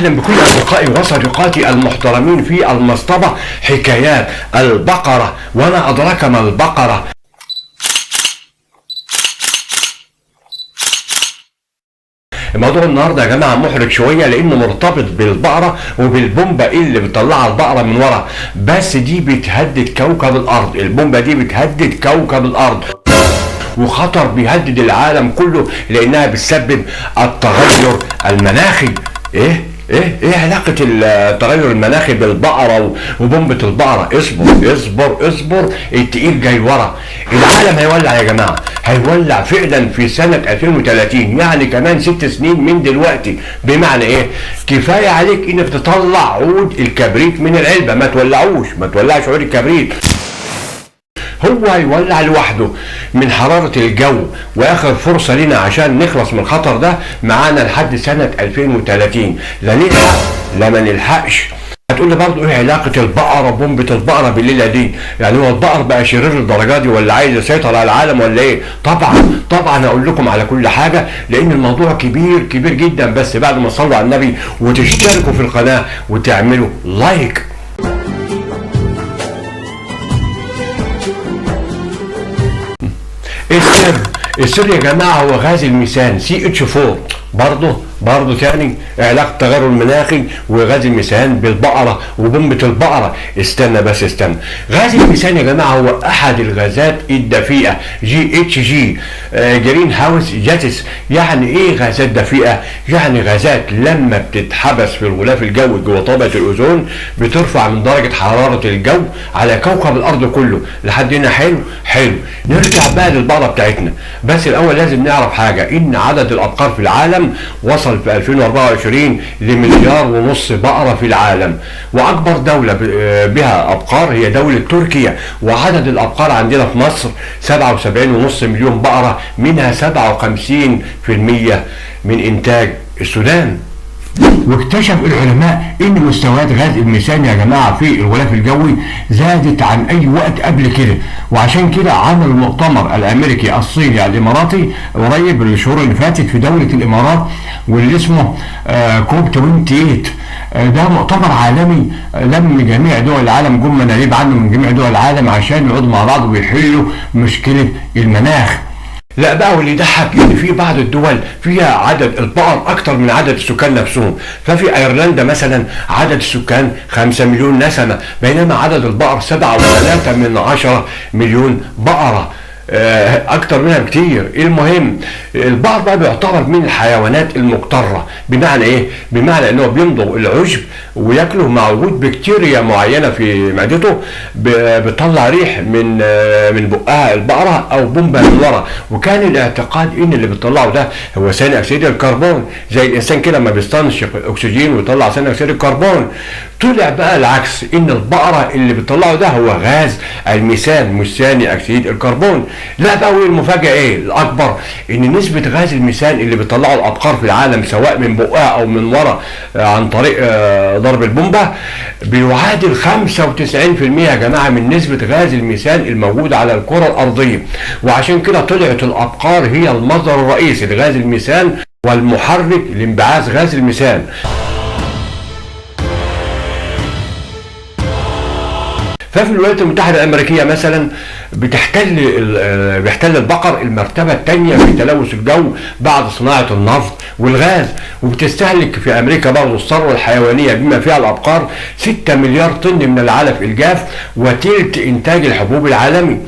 اهلا بكل اصدقائي وصديقاتي المحترمين في المصطبة حكايات البقرة. وما ادراك ما البقرة. الموضوع النهارده يا جماعه محرج شويه لانه مرتبط بالبقره وبالبومبه اللي بتطلعها البقره من ورا، بس دي بتهدد كوكب الارض. البومبه دي بتهدد كوكب الارض وخطر بيهدد العالم كله لانها بتسبب التغير المناخي. ايه علاقة التغير المناخي بالبقرة وبومبة البقرة؟ اصبر، التقيل جاي ورا. العالم هيولع يا جماعة، هيولع فعلا في سنة 2030، يعني كمان 6 سنين من دلوقتي. بمعنى ايه؟ كفاية عليك انك تطلع عود الكبريت من العلبة، ما تولعش عود الكبريت، هو هيولع لوحده من حرارة الجو. واخر فرصة لنا عشان نخلص من الخطر ده معانا لحد سنة 2030، لا نلحق لا ما نلحقش. هتقول لي برضه ايه علاقة البقرة بومبة البقرة بالليلة دي؟ يعني هو البقر بقى شرير للدرجة دي ولا عايز يسيطر على العالم ولا ايه؟ طبعا هقول لكم على كل حاجة لان الموضوع كبير جدا، بس بعد ما تصلوا على النبي وتشتركوا في القناة وتعملوا لايك. السر يا جماعه هو غاز الميثان CH4. برضه تاني علاقه التغير المناخي وغاز الميثان بالبقره وبومبه البقره. استنى. غاز الميثان يا جماعه هو احد الغازات الدفيئه GHG، جرين هاوس جاسس. يعني ايه غازات دفيئه؟ يعني غازات لما بتتحبس في الغلاف الجوي جوه طبقه الاوزون بترفع من درجه حراره الجو على كوكب الارض كله. لحد هنا حلو. نرجع بقى للبقره بتاعتنا، بس الاول لازم نعرف حاجه، ان عدد الابقار في العالم وصل في 2024 لمليار ونص بقرة في العالم. وأكبر دولة بها أبقار هي دولة تركيا، وعدد الأبقار عندنا في مصر 77.5 مليون بقرة، منها 57% من إنتاج السودان. واكتشف العلماء ان مستويات غاز الميثان يا جماعه في الغلاف الجوي زادت عن اي وقت قبل كده، وعشان كده عمل المؤتمر الامريكي الصيني الاماراتي قريب الشهور اللي فاتت في دوله الامارات واللي اسمه كوب 28. ده مؤتمر عالمي لم جميع دول العالم، جم مناديب عنه من جميع دول العالم عشان يقعدوا مع بعض ويحلوا مشكله المناخ. لا بقى، واللي يضحك ان في بعض الدول فيها عدد البقر اكتر من عدد السكان نفسهم. ففي ايرلندا مثلا عدد السكان 5 مليون نسمه، بينما عدد البقر 7.3 مليون بقره، اكتر منها بكتير. المهم البقر بقى بيعتبر من الحيوانات المقتره. بمعنى ايه؟ بمعنى انه بيمضغ العشب وياكله مع وجود بكتيريا معينه في معدته بتطلع ريح من بقها البقره او بومبه من ورا. وكان الاعتقاد ان اللي بتطلعه ده هو ثاني اكسيد الكربون، زي الانسان كده لما بيستنشق اكسجين ويطلع ثاني اكسيد الكربون. طلع بقى العكس، ان البقره اللي بتطلعه ده هو غاز الميثان مش ثاني اكسيد الكربون. لا بقى، والمفاجاه ايه الاكبر؟ ان نسبه غاز الميثان اللي بتطلعه الابقار في العالم سواء من بقها او من ورا عن طريق ضرب البومبه بيعادل 95% يا جماعه من نسبه غاز الميثان الموجوده على الكره الارضيه. وعشان كده طلعت الابقار هي المصدر الرئيسي لغاز الميثان والمحرك لانبعاث غاز الميثان. ففي الولايات المتحدة الأمريكية مثلا بيحتل البقر المرتبة الثانية في تلوث الجو بعد صناعة النفط والغاز. وبتستهلك في أمريكا برضه الثروة الحيوانية بما فيها الأبقار 6 مليار طن من العلف الجاف وتلت إنتاج الحبوب العالمي.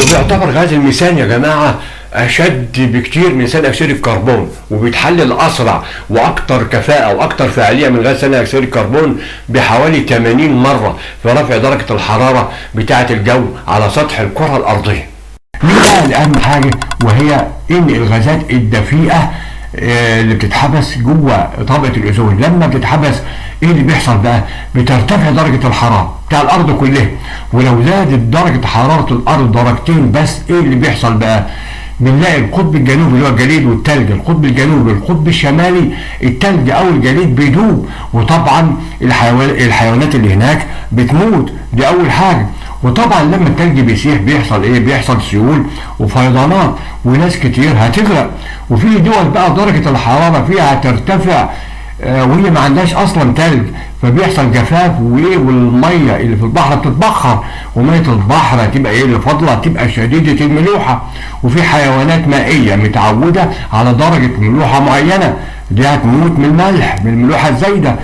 وبيعتبر غاز الميثان يا جماعة اشد بكتير من ثاني اكسيد الكربون، وبيتحلل اسرع واكثر كفاءه واكثر فاعليه من غاز ثاني اكسيد الكربون بحوالي 80 مره في رفع درجه الحراره بتاعه الجو على سطح الكره الارضيه. مين بقى الاهم حاجه؟ وهي ان الغازات الدفيئه اللي بتتحبس جوه طبقه الاوزون لما بتتحبس ايه اللي بيحصل بقى؟ بترتفع درجه الحراره بتاع الارض كلها، ولو زادت درجه حراره الارض درجتين بس ايه اللي بيحصل بقى؟ بنلاقي القطب الجنوبي اللي هو الجليد والتلج، القطب الجنوبي والقطب الشمالي التلج او الجليد بيدوب، وطبعا الحيوانات اللي هناك بتموت، دي اول حاجه. وطبعا لما التلج بيسيح بيحصل ايه؟ بيحصل سيول وفيضانات وناس كتير هتغرق. وفي دول بقى درجه الحراره فيها هترتفع وهي ما عندهاش اصلا تلج، فبيحصل جفاف والميه اللي في البحر بتتبخر، وميه البحر تبقى ايه اللي فاضله تبقى شديده الملوحه. وفي حيوانات مائيه متعوده على درجه ملوحه معينه، دي هتموت من الملح، من الملوحه الزايده.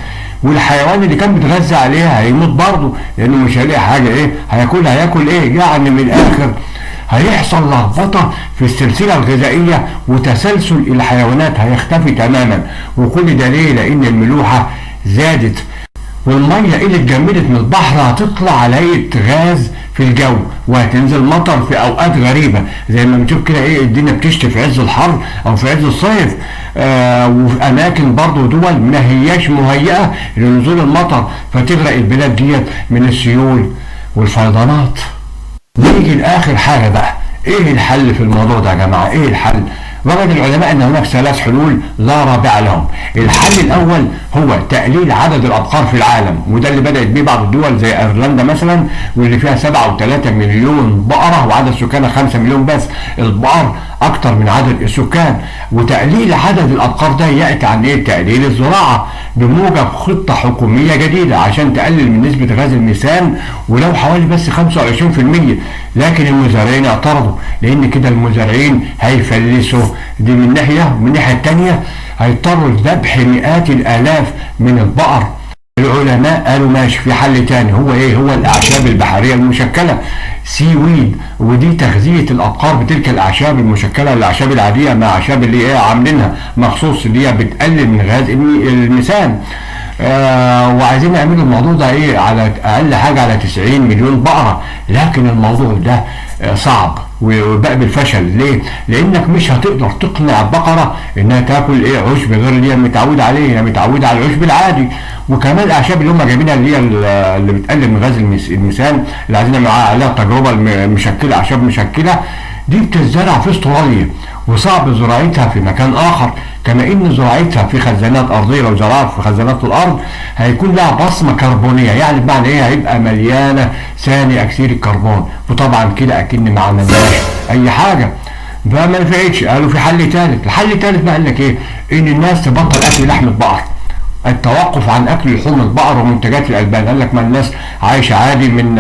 والحيوان اللي كان بيتغذى عليها هيموت برضه، لانه مش هيلاقي حاجه ايه هياكل ايه. يعني من الاخر هيحصل لخبطه في السلسله الغذائيه، وتسلسل الحيوانات هيختفي تماما. وكل ده ليه؟ لان الملوحه زادت، والميه اللي اتجمدت من البحر هتطلع على هيئه غاز في الجو، وهتنزل مطر في اوقات غريبه، زي ما بنشوف كده ايه الدنيا بتشتي في عز الحر او في عز الصيف. وفي اماكن برضه دول ما هياش مهيئه لنزول المطر، فتغرق البلاد ديت من السيول والفيضانات. نيجي لاخر حاجه بقى، ايه الحل في الموضوع ده يا جماعه؟ ايه الحل؟ وجد العلماء ان هناك 3 حلول لا رابع لهم. الحل الاول هو تقليل عدد الابقار في العالم، وده اللي بدات بيه بعض الدول زي ايرلندا مثلا، واللي فيها 7.3 مليون بقره وعدد سكانها 5 مليون بس. البقر اكتر من عدد السكان. وتقليل عدد الابقار ده ياتي عن ايه؟ تقليل الزراعه بموجب خطه حكوميه جديده عشان تقلل من نسبه غاز الميثان، ولو حوالي بس 25%. لكن المزارعين اعترضوا، لان كده المزارعين هيفلسوا، دي من ناحيه، ومن الناحيه الثانيه هيضطروا لذبح مئات الالاف من البقر. العلماء قالوا ماشي، في حل تاني، هو ايه؟ هو الاعشاب البحريه المشكله، سي ويد. ودي تغذيه الابقار بتلك الاعشاب المشكله، الاعشاب العاديه مع اعشاب اللي ايه عاملينها مخصوص، اللي هي بتقلل من غاز الميثان. وعايزين نعمل الموضوع ده ايه على اقل حاجه على 90 مليون بقره. لكن الموضوع ده صعب وبقى بالفشل. ليه؟ لانك مش هتقدر تقنع البقره انها تاكل ايه عشب غير اللي هي متعوده عليه، هي متعوده على العشب العادي. وكمان الاعشاب اللي هم جايبينها اللي هي اللي بتقلل من غاز الميثان، اللي عايزين نعمل عليها تجربه المشكله، اعشاب مشكله دي بتزرع في استراليا، وصعب زراعتها في مكان اخر. كما ان زراعتها في خزانات ارضيه، لو زرعت في خزانات الارض هيكون لها بصمه كربونيه، يعني بمعنى ايه؟ هيبقى مليانه ثاني اكسيد الكربون، وطبعا كده اكن ما عملناش اي حاجه. فما نفعتش. قالوا في حل ثالث. الحل الثالث بقى قال لك ايه؟ ان الناس تبطل اكل لحم البقر، التوقف عن اكل لحوم البقر ومنتجات الالبان. قال لك ما الناس عايشه عادي من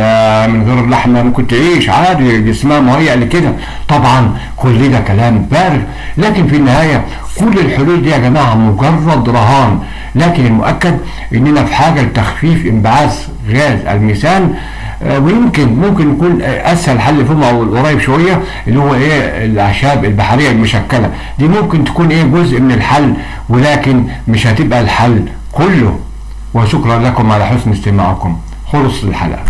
غير اللحمه، ممكن تعيش عادي، جسمها مهيأ لكده. طبعا كل ده كلام فارغ. لكن في النهايه كل الحلول دي يا جماعه مجرد رهان. لكن المؤكد اننا في حاجه لتخفيف انبعاث غاز الميثان. ممكن يكون اسهل حل فيهم او القريب شويه اللي هو ايه؟ الاعشاب البحريه المشكله. دي ممكن تكون ايه؟ جزء من الحل، ولكن مش هتبقى الحل كله. وشكرا لكم على حسن استماعكم. خلص الحلقه.